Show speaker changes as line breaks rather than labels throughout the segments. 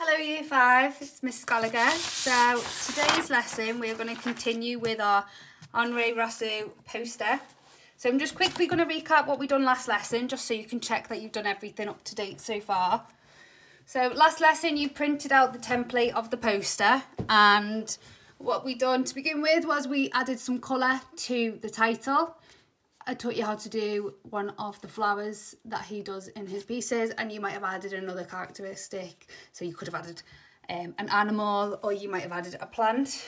Hello Year 5, it's Miss Gallagher. So today's lesson we're going to continue with our Henri Rosseau poster. So I'm just quickly going to recap what we done last lesson just so you can check that you've done everything up to date so far. So last lesson you printed out the template of the poster, and what we done to begin with was we added some colour to the title. I taught you how to do one of the flowers that he does in his pieces, and you might have added another characteristic. So you could have added an animal, or you might have added a plant.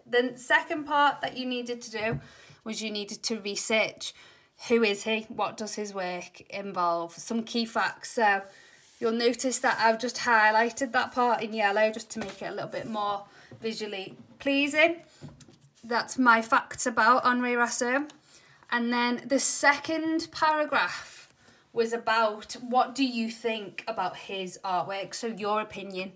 The second part that you needed to do was you needed to research who is he, what does his work involve, some key facts. So you'll notice that I've just highlighted that part in yellow just to make it a little bit more visually pleasing. That's my facts about Henri Rosseau. And then the second paragraph was about what do you think about his artwork, so your opinion.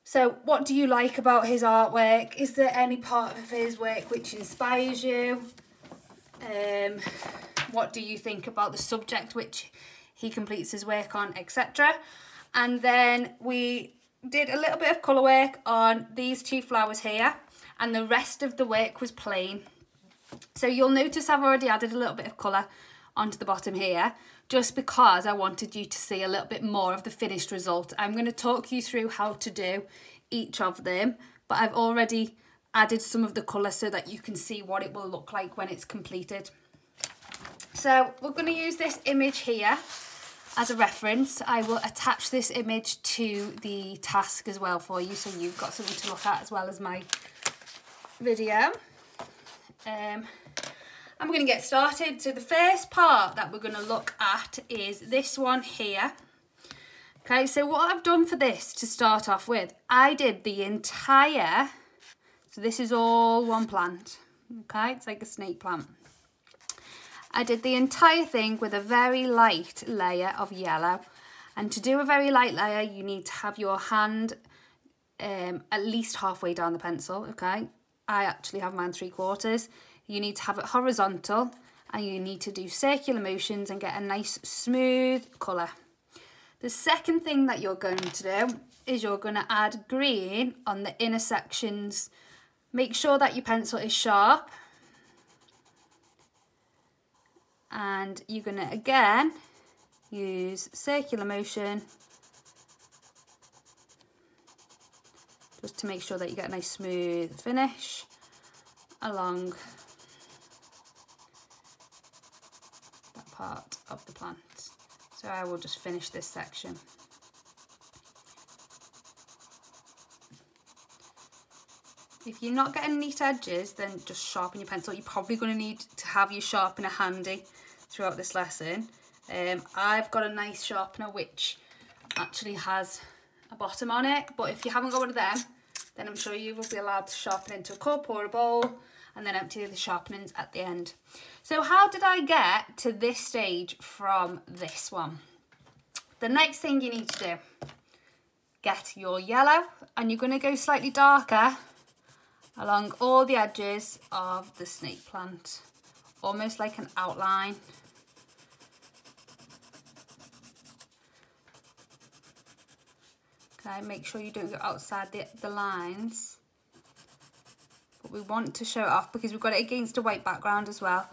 So what do you like about his artwork? Is there any part of his work which inspires you? What do you think about the subject which he completes his work on, etc. And then we did a little bit of colour work on these two flowers here, and the rest of the work was plain. So you'll notice I've already added a little bit of colour onto the bottom here, just because I wanted you to see a little bit more of the finished result. I'm going to talk you through how to do each of them, but I've already added some of the colour so that you can see what it will look like when it's completed. So we're going to use this image here as a reference. I will attach this image to the task as well for you, so you've got something to look at as well as my video. I'm going to get started. So the first part that we're going to look at is this one here. Okay, so what I've done for this to start off with, I did the entire, so this is all one plant, okay, it's like a snake plant. I did the entire thing with a very light layer of yellow, and to do a very light layer you need to have your hand at least halfway down the pencil, okay. I actually have mine 3/4. You need to have it horizontal, and you need to do circular motions and get a nice smooth colour. The second thing that you're going to do is you're going to add green on the inner sections. Make sure that your pencil is sharp, and you're going to again use circular motion just to make sure that you get a nice smooth finish along that part of the plant. So I will just finish this section. If you're not getting neat edges, then just sharpen your pencil. You're probably going to need to have your sharpener handy throughout this lesson. I've got a nice sharpener which actually has a bottom on it, but if you haven't got one of them, then I'm sure you will be allowed to sharpen into a cup or a bowl and then empty the sharpenings at the end. So how did I get to this stage from this one? The next thing you need to do, get your yellow, and you're going to go slightly darker along all the edges of the snake plant, almost like an outline. Okay, make sure you don't go outside the lines, but we want to show it off because we've got it against a white background as well,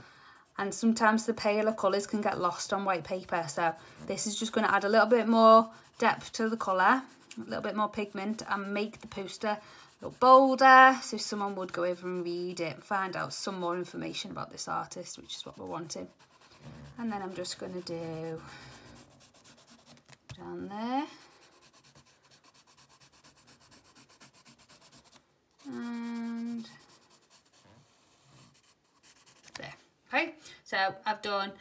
and sometimes the paler colours can get lost on white paper, so this is just going to add a little bit more depth to the colour, a little bit more pigment, and make the poster look bolder, so someone would go over and read it and find out some more information about this artist, which is what we're wanting. And then I'm just going to do down there. And there. Okay, so I've done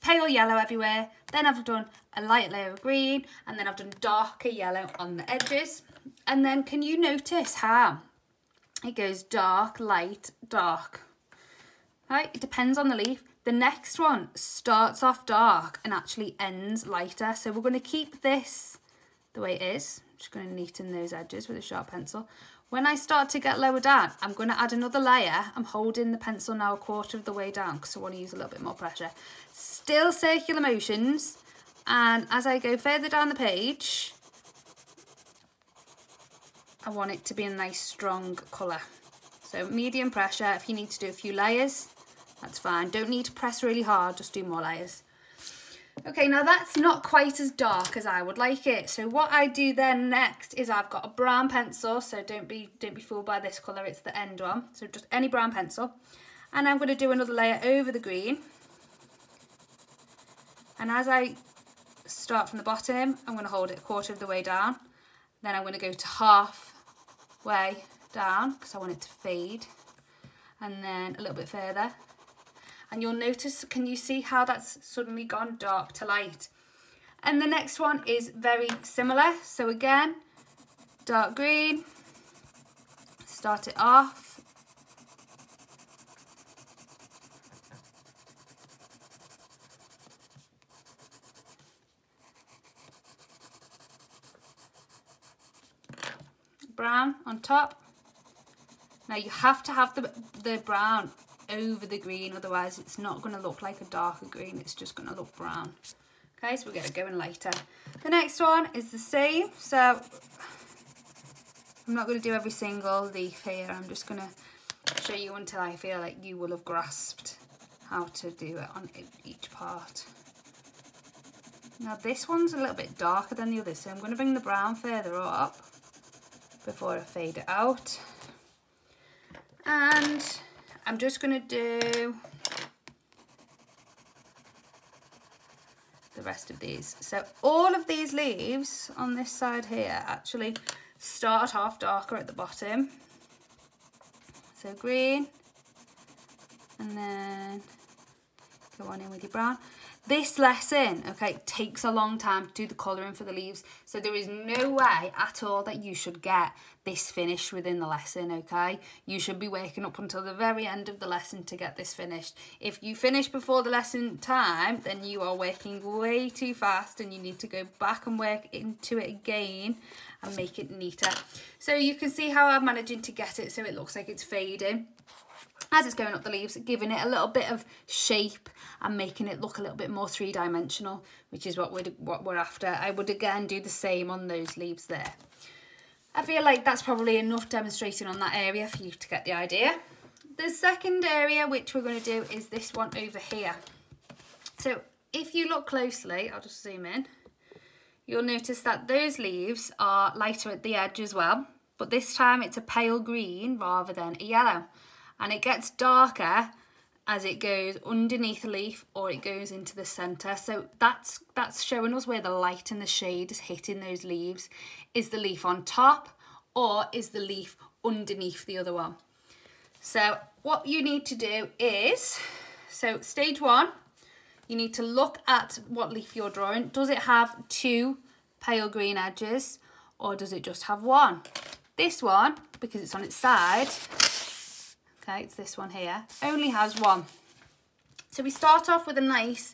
pale yellow everywhere, then I've done a light layer of green, and then I've done darker yellow on the edges. And then can you notice how it goes dark, light, dark? Right, it depends on the leaf. The next one starts off dark and actually ends lighter, so we're going to keep this the way it is. I'm just going to neaten those edges with a sharp pencil. When I start to get lower down, I'm going to add another layer. I'm holding the pencil now 1/4 of the way down because I want to use a little bit more pressure. Still circular motions, and as I go further down the page, I want it to be a nice strong colour. So medium pressure. If you need to do a few layers, that's fine. Don't need to press really hard, just do more layers. Okay, now that's not quite as dark as I would like it. So what I do then next is I've got a brown pencil. So don't be fooled by this colour, it's the end one. So just any brown pencil. And I'm going to do another layer over the green. And as I start from the bottom, I'm going to hold it a quarter of the way down. Then I'm going to go to halfway down because I want it to fade. And then a little bit further. And you'll notice, can you see how that's suddenly gone dark to light? And the next one is very similar. So again, dark green, start it off. Brown on top. Now you have to have the brown over the green, otherwise it's not going to look like a darker green, it's just going to look brown. Okay, so we're going to go in lighter. The next one is the same, so I'm not going to do every single leaf here, I'm just going to show you until I feel like you will have grasped how to do it on each part. Now this one's a little bit darker than the others, so I'm going to bring the brown further up before I fade it out. And I'm just going to do the rest of these. So all of these leaves on this side here actually start off darker at the bottom. So green, and then go on in with your brown. This lesson, okay, takes a long time to do the colouring for the leaves, so there is no way at all that you should get this finished within the lesson, okay? You should be working up until the very end of the lesson to get this finished. If you finish before the lesson time, then you are working way too fast and you need to go back and work into it again and make it neater. So you can see how I'm managing to get it so it looks like it's fading as it's going up the leaves, giving it a little bit of shape and making it look a little bit more three-dimensional, which is what we're after. I would again do the same on those leaves there. I feel like that's probably enough demonstrating on that area for you to get the idea. The second area which we're going to do is this one over here. So if you look closely, I'll just zoom in, you'll notice that those leaves are lighter at the edge as well, but this time it's a pale green rather than a yellow. And it gets darker as it goes underneath the leaf or it goes into the centre. So that's showing us where the light and the shade is hitting those leaves. Is the leaf on top or is the leaf underneath the other one? So what you need to do is, so stage one, you need to look at what leaf you're drawing. Does it have two pale green edges or does it just have one? This one, because it's on its side, okay, it's this one here, only has one. So we start off with a nice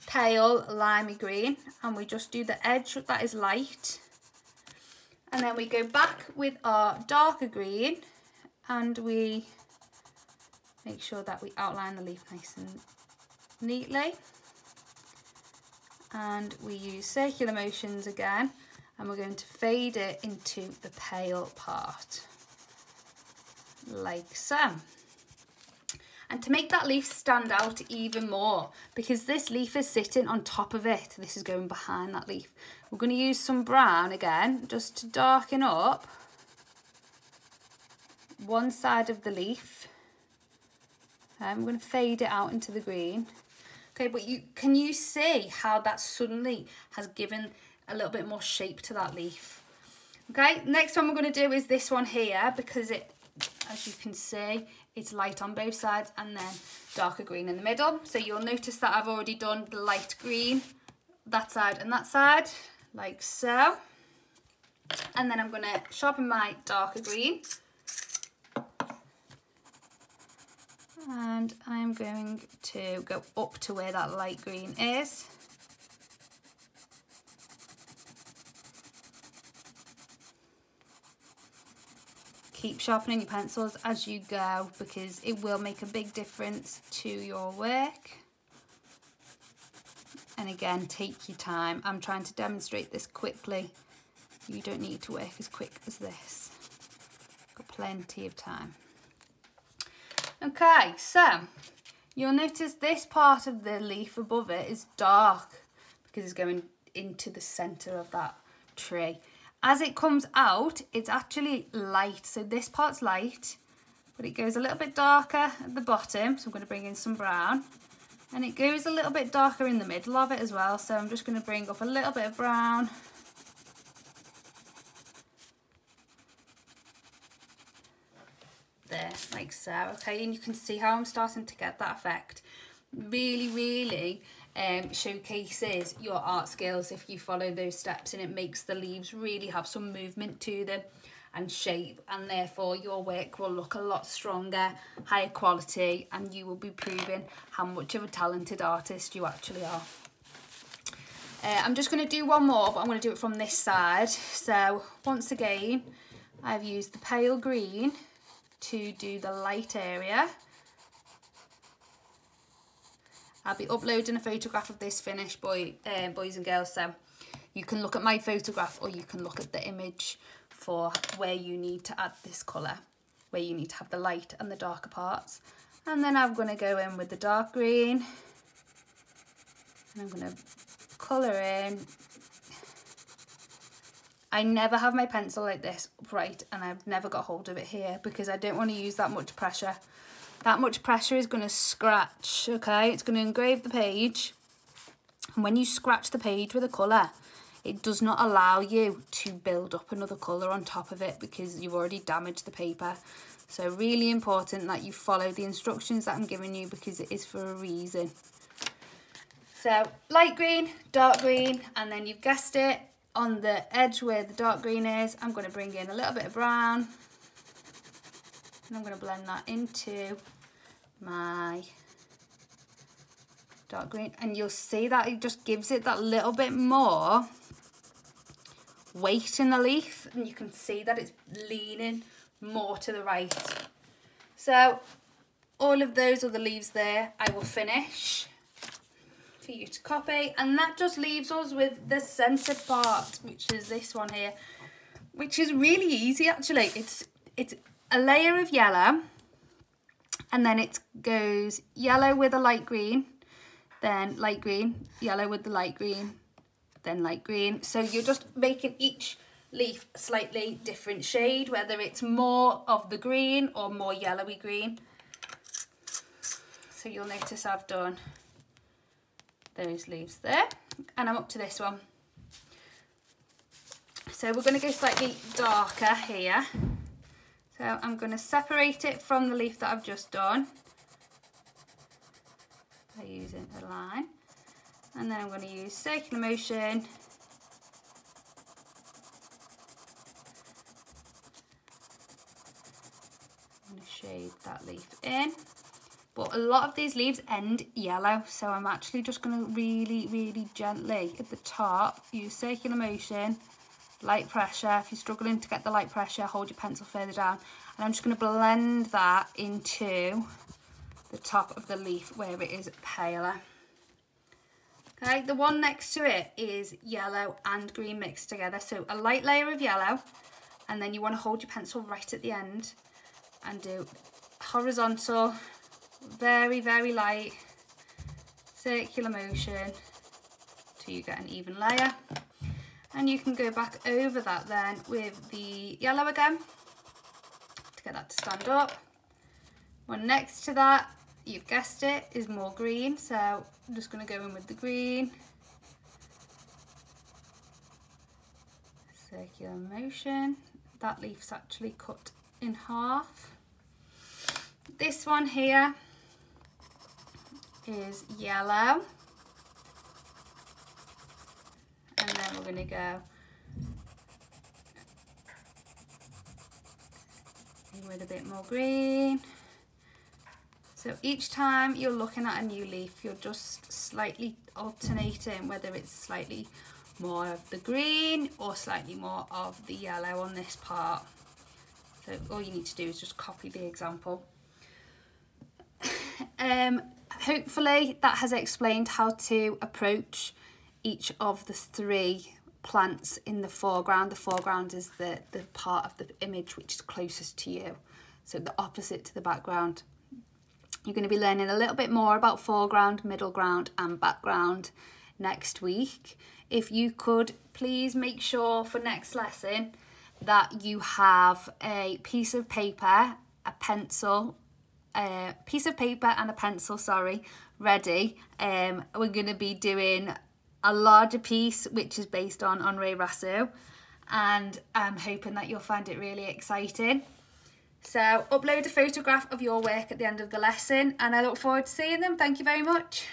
pale limey green and we just do the edge that is light. And then we go back with our darker green and we make sure that we outline the leaf nice and neatly. And we use circular motions again and we're going to fade it into the pale part, like so. And to make that leaf stand out even more, because this leaf is sitting on top of it, this is going behind that leaf, we're going to use some brown again just to darken up one side of the leaf. I'm going to fade it out into the green. Okay, but can you see how that suddenly has given a little bit more shape to that leaf? Okay, next one we're going to do is this one here, because it, as you can see, it's light on both sides and then darker green in the middle. So you'll notice that I've already done the light green, that side and that side, like so. And then I'm going to sharpen my darker green. And I'm going to go up to where that light green is. Keep sharpening your pencils as you go because it will make a big difference to your work. And again, take your time. I'm trying to demonstrate this quickly. You don't need to work as quick as this. Got plenty of time. Okay, so you'll notice this part of the leaf above it is dark because it's going into the centre of that tree. As it comes out, it's actually light. So this part's light, but it goes a little bit darker at the bottom. So I'm going to bring in some brown. And it goes a little bit darker in the middle of it as well. So I'm just going to bring up a little bit of brown. There, like so. Okay, and you can see how I'm starting to get that effect. Really, really showcases your art skills if you follow those steps, and it makes the leaves really have some movement to them and shape, and therefore your work will look a lot stronger, higher quality, and you will be proving how much of a talented artist you actually are. I'm just going to do one more, but I'm going to do it from this side. So once again, I've used the pale green to do the light area. I'll be uploading a photograph of this finish, boys and girls, so you can look at my photograph or you can look at the image for where you need to add this colour, where you need to have the light and the darker parts. And then I'm going to go in with the dark green and I'm going to colour in. I never have my pencil like this upright, and I've never got hold of it here because I don't want to use that much pressure. That much pressure is going to scratch, okay? It's going to engrave the page. And when you scratch the page with a colour, it does not allow you to build up another colour on top of it because you've already damaged the paper. So really important that you follow the instructions that I'm giving you because it is for a reason. So light green, dark green, and then you've guessed it, on the edge where the dark green is, I'm going to bring in a little bit of brown. And I'm going to blend that into my dark green. And you'll see that it just gives it that little bit more weight in the leaf. And you can see that it's leaning more to the right. So all of those other leaves there, I will finish for you to copy. And that just leaves us with the centered part, which is this one here, which is really easy actually. It's a layer of yellow, and then it goes yellow with a light green, then light green, yellow with the light green, then light green. So you're just making each leaf a slightly different shade, whether it's more of the green or more yellowy green. So you'll notice I've done those leaves there, and I'm up to this one. So we're going to go slightly darker here. So I'm going to separate it from the leaf that I've just done by using a line, and then I'm going to use circular motion. I'm going to shade that leaf in. But a lot of these leaves end yellow, so I'm actually just going to really, really gently at the top use circular motion, light pressure. If you're struggling to get the light pressure, hold your pencil further down. And I'm just going to blend that into the top of the leaf where it is paler. Okay, the one next to it is yellow and green mixed together. So a light layer of yellow, and then you want to hold your pencil right at the end and do horizontal, very, very light circular motion till you get an even layer. And you can go back over that then with the yellow again to get that to stand up. One next to that, you've guessed it, is more green, so I'm just going to go in with the green. Circular motion. That leaf's actually cut in half. This one here is yellow. And then we're going to go in with a bit more green. So each time you're looking at a new leaf, you're just slightly alternating whether it's slightly more of the green or slightly more of the yellow on this part. So all you need to do is just copy the example. Hopefully that has explained how to approach each of the three plants in the foreground. The foreground is the part of the image which is closest to you, so the opposite to the background. You're going to be learning a little bit more about foreground, middle ground and background next week. If you could please make sure for next lesson that you have a piece of paper, a pencil, a piece of paper and a pencil, sorry, ready. We're going to be doing a larger piece which is based on Henri Rosseau, and I'm hoping that you'll find it really exciting. So upload a photograph of your work at the end of the lesson, and I look forward to seeing them. Thank you very much.